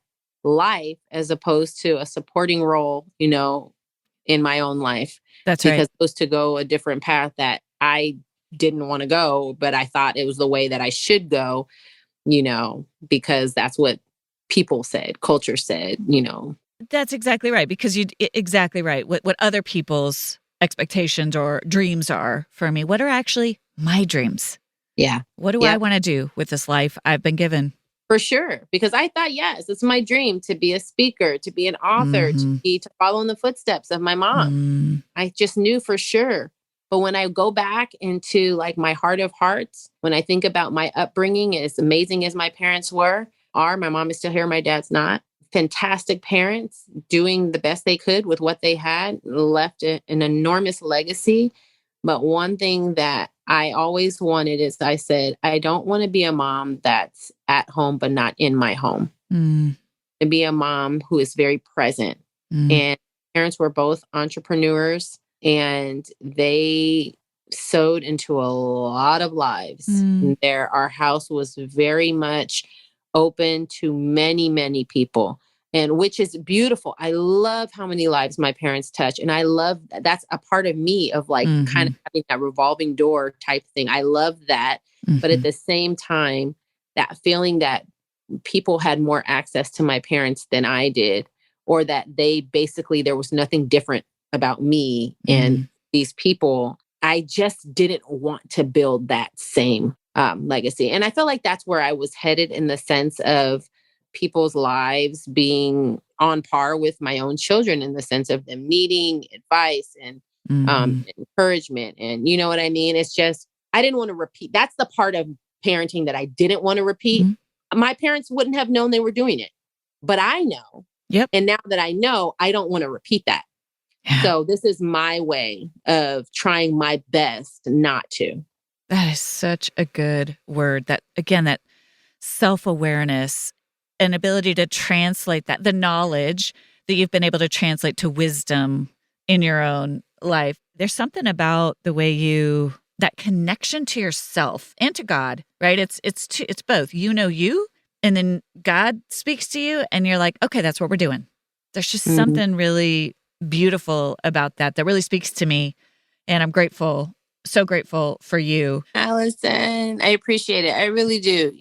S2: life as opposed to a supporting role, in my own life,
S1: That's right.
S2: because it was to go a different path that I didn't want to go, but I thought it was the way that I should go, because that's what people said, culture said.
S1: That's exactly right, because exactly right. What other people's expectations or dreams are for me. What are actually my dreams?
S2: Yeah.
S1: What do I
S2: Yep.
S1: want to do with this life I've been given?
S2: For sure. Because I thought, yes, it's my dream to be a speaker, to be an author,
S1: Mhm.
S2: to follow in the footsteps of my mom.
S1: Mm.
S2: I just knew for sure. But when I go back into like my heart of hearts, when I think about my upbringing, as amazing as my parents my mom is still here, my dad's not. Fantastic parents doing the best they could with what they had, left an enormous legacy. But one thing that I always wanted is I said, I don't want to be a mom that's at home, but not in my home.
S1: Mm.
S2: To be a mom who is very present.
S1: Mm.
S2: And parents were both entrepreneurs and they sewed into a lot of lives.
S1: Mm.
S2: Our house was very much open to many, many people. And which is beautiful. I love how many lives my parents touch. And I love that's a part of me of like kind of
S1: Mhm.
S2: having that revolving door type thing. I love that. But at
S1: Mhm.
S2: the same time, that feeling that people had more access to my parents than I did, or that there was nothing different about me and
S1: Mm.
S2: these people. I just didn't want to build that same legacy. And I feel like that's where I was headed in the sense of people's lives being on par with my own children in the sense of them needing advice and
S1: Mhm.
S2: encouragement. And you know what I mean? It's just, I didn't want to repeat. That's the part of parenting that I didn't want to repeat.
S1: Mhm.
S2: My parents wouldn't have known they were doing it, but I know.
S1: Yep.
S2: And now that I know, I don't want to repeat that.
S1: Yeah.
S2: So this is my way of trying my best not to.
S1: That is such a good word. That again, that self-awareness and ability to translate that, the knowledge that you've been able to translate to wisdom in your own life. There's something about the way that connection to yourself and to God, right? It's both. You, and then God speaks to you and you're like, okay, that's what we're doing. There's just
S2: Mhm.
S1: something really beautiful about that really speaks to me. And I'm grateful, so grateful for you.
S2: Allison, I appreciate it. I really do.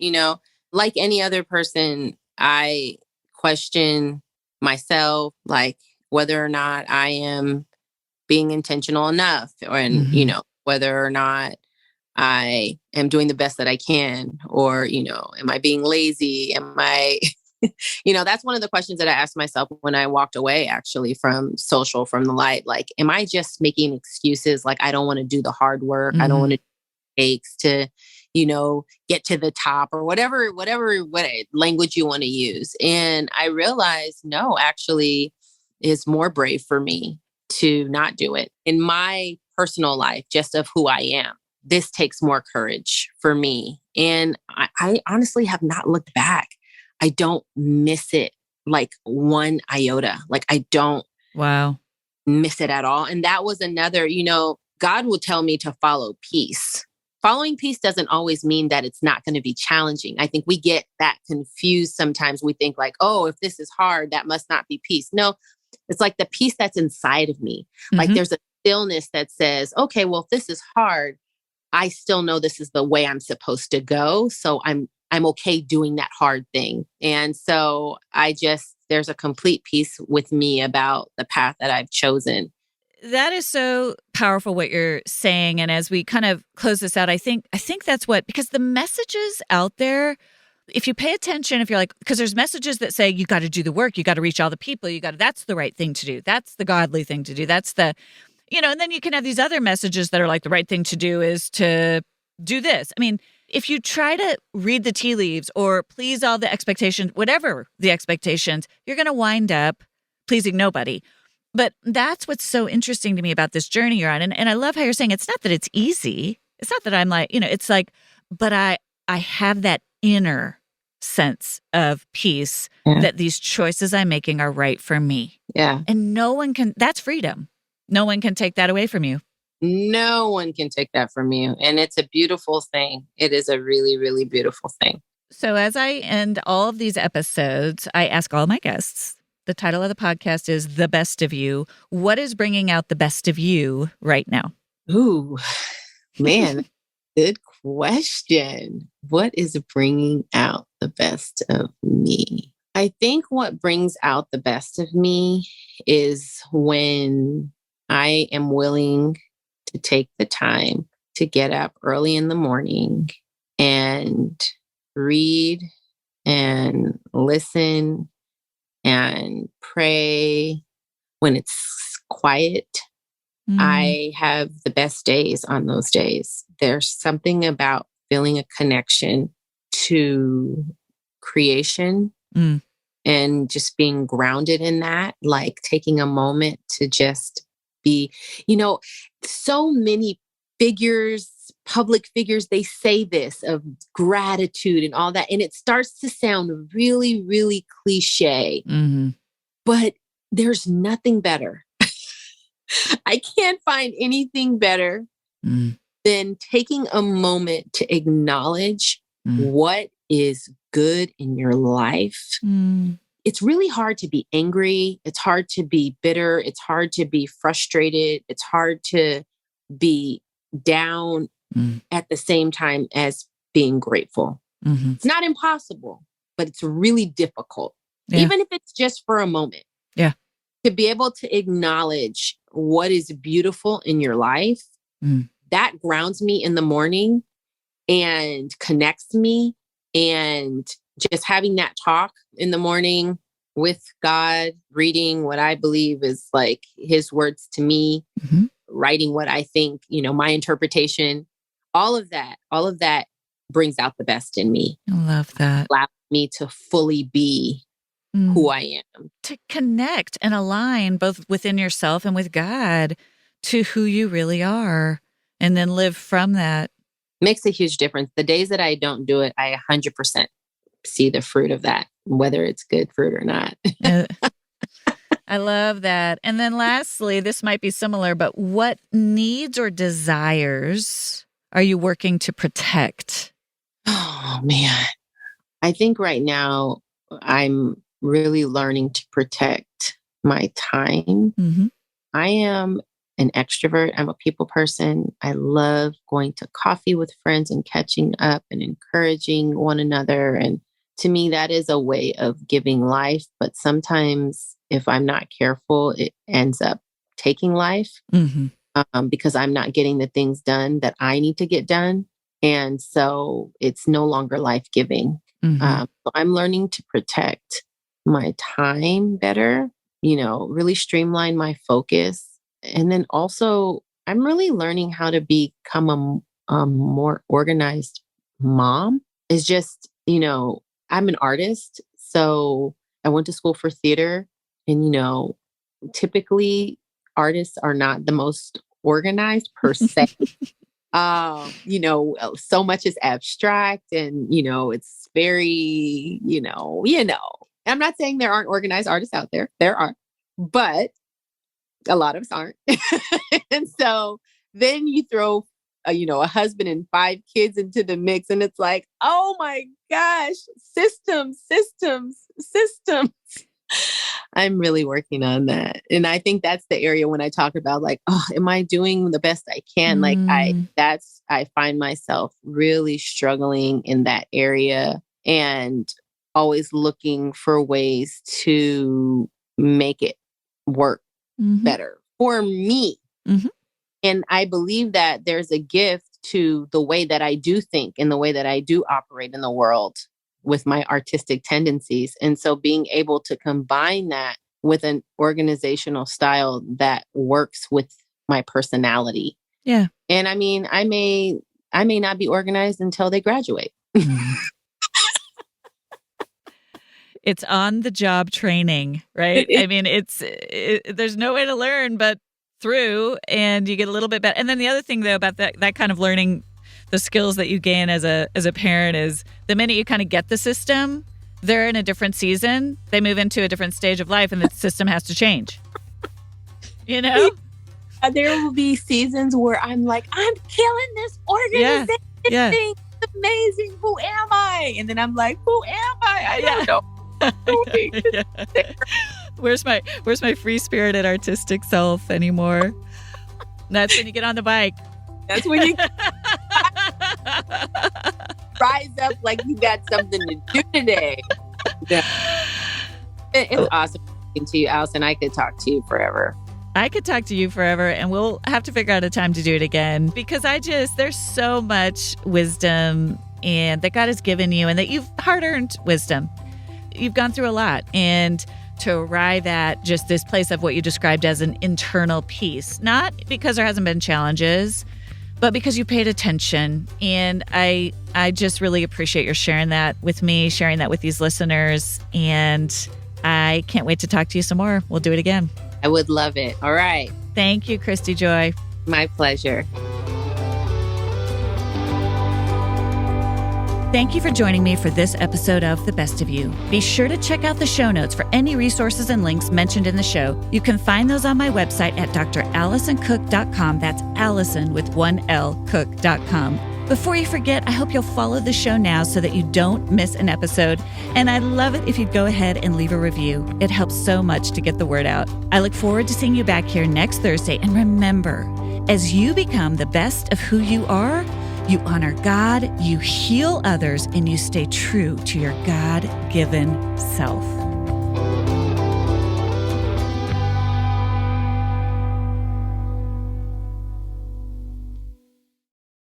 S2: Like any other person, I question myself, like whether or not I am being intentional enough,
S1: Mhm.
S2: whether or not I am doing the best that I can, or, am I being lazy? Am I, that's one of the questions that I asked myself when I walked away actually from from the light. Like, am I just making excuses? Like, I don't want to do the hard work. I don't want
S1: Mhm.
S2: to takes to, get to the top or whatever what language you want to use. And I realized, no, actually is more brave for me to not do it in my personal life, just of who I am. This takes more courage for me. And I honestly have not looked back. I don't miss it like one iota. Like I don't
S1: Wow.
S2: miss it at all. And that was another, God will tell me to follow peace. Following peace doesn't always mean that it's not going to be challenging. I think we get that confused sometimes. We think like, oh, if this is hard, that must not be peace. No, it's like the peace that's inside of me. Like
S1: Mhm.
S2: there's a stillness that says, okay, well, if this is hard, I still know this is the way I'm supposed to go. So I'm okay doing that hard thing. And so there's a complete peace with me about the path that I've chosen.
S1: That is so powerful what you're saying. And as we kind of close this out, I think that's what, because the messages out there, if you pay attention, if you're like, because there's messages that say you got to do the work, you got to reach all the people, that's the right thing to do. That's the godly thing to do. That's the, and then you can have these other messages that are like the right thing to do is to do this. I mean, if you try to read the tea leaves or please all the expectations, whatever the expectations, you're going to wind up pleasing nobody. But that's what's so interesting to me about this journey you're on. And I love how you're saying it's not that it's easy. It's not that I'm like, it's like, but I have that inner sense of peace that these choices I'm making are right for me.
S2: Yeah.
S1: And no one can, that's freedom. No one can take that away from you.
S2: No one can take that from you. And it's a beautiful thing. It is a really, really beautiful thing.
S1: So as I end all of these episodes, I ask all my guests, the title of the podcast is The Best of You. What is bringing out the best of you right now?
S2: Ooh, man, good question. What is bringing out the best of me? I think what brings out the best of me is when I am willing to take the time to get up early in the morning and read and listen and pray when it's quiet. I have the best days on those days. There's something about feeling a connection to creation and just being grounded in that, like taking a moment to just be, so many figures, public figures, they say this of gratitude and all that. And it starts to sound really, really cliche, but there's nothing better. I can't find anything better than taking a moment to acknowledge what is good in your life. It's really hard to be angry. It's hard to be bitter. It's hard to be frustrated. It's hard to be down at the same time as being grateful. It's not impossible, but it's really difficult, even if it's just for a moment.
S1: Yeah.
S2: To be able to acknowledge what is beautiful in your life, that grounds me in the morning and connects me. And just having that talk in the morning with God, reading what I believe is like his words to me, writing what I think, my interpretation, all of that brings out the best in me.
S1: I love that.
S2: Allows me to fully be who I am.
S1: To connect and align both within yourself and with God to who you really are, and then live from that.
S2: Makes a huge difference. The days that I don't do it, I 100% see the fruit of that, whether it's good fruit or not.
S1: I love that. And then lastly, this might be similar, but what needs or desires are you working to protect?
S2: Oh, man. I think right now I'm really learning to protect my time. I am an extrovert. I'm a people person. I love going to coffee with friends and catching up and encouraging one another. And to me, that is a way of giving life. But sometimes if I'm not careful, it ends up taking life because I'm not getting the things done that I need to get done. And so it's no longer life-giving. So I'm learning to protect my time better, really streamline my focus. And then also, I'm really learning how to become a more organized mom. It's just, I'm an artist. So I went to school for theater. And, typically artists are not the most organized per se. So much is abstract and, it's very, I'm not saying there aren't organized artists out there. There are, but a lot of us aren't. And so then you throw, a husband and 5 kids into the mix and it's like, oh my gosh, systems. I'm really working on that. And I think that's the area when I talk about like, oh, am I doing the best I can? Like I find myself really struggling in that area and always looking for ways to make it work better for me.
S1: Mm-hmm.
S2: And I believe that there's a gift to the way that I do think and the way that I do operate in the world with my artistic tendencies. And so being able to combine that with an organizational style that works with my personality.
S1: Yeah.
S2: And I mean, I may not be organized until they graduate.
S1: It's on the job training, right? I mean, there's no way to learn but through, and you get a little bit better. And then the other thing though about that kind of learning, the skills that you gain as a parent, is the minute you kind of get the system, they're in a different season. They move into a different stage of life, and the system has to change. You know,
S2: there will be seasons where I'm like, I'm killing this organization thing. It's amazing. Who am I? And then I'm like, who am I? I don't know.
S1: Where's my free-spirited artistic self anymore? That's when you get on the bike.
S2: That's when you rise up like you got something to do today. Yeah. It's awesome talking to you, Allison. I could talk to you forever.
S1: I could talk to you forever, and we'll have to figure out a time to do it again, because there's so much wisdom and that God has given you, and that you've hard-earned wisdom. You've gone through a lot, and to arrive at just this place of what you described as an internal peace, not because there hasn't been challenges, but because you paid attention. And I just really appreciate your sharing that with me, sharing that with these listeners. And I can't wait to talk to you some more. We'll do it again.
S2: I would love it. All right.
S1: Thank you, Christy Joy.
S2: My pleasure.
S1: Thank you for joining me for this episode of The Best of You. Be sure to check out the show notes for any resources and links mentioned in the show. You can find those on my website at drallisoncook.com. That's Allison with one L, cook.com. Before you forget, I hope you'll follow the show now so that you don't miss an episode. And I'd love it if you'd go ahead and leave a review. It helps so much to get the word out. I look forward to seeing you back here next Thursday. And remember, as you become the best of who you are, you honor God, you heal others, and you stay true to your God-given self.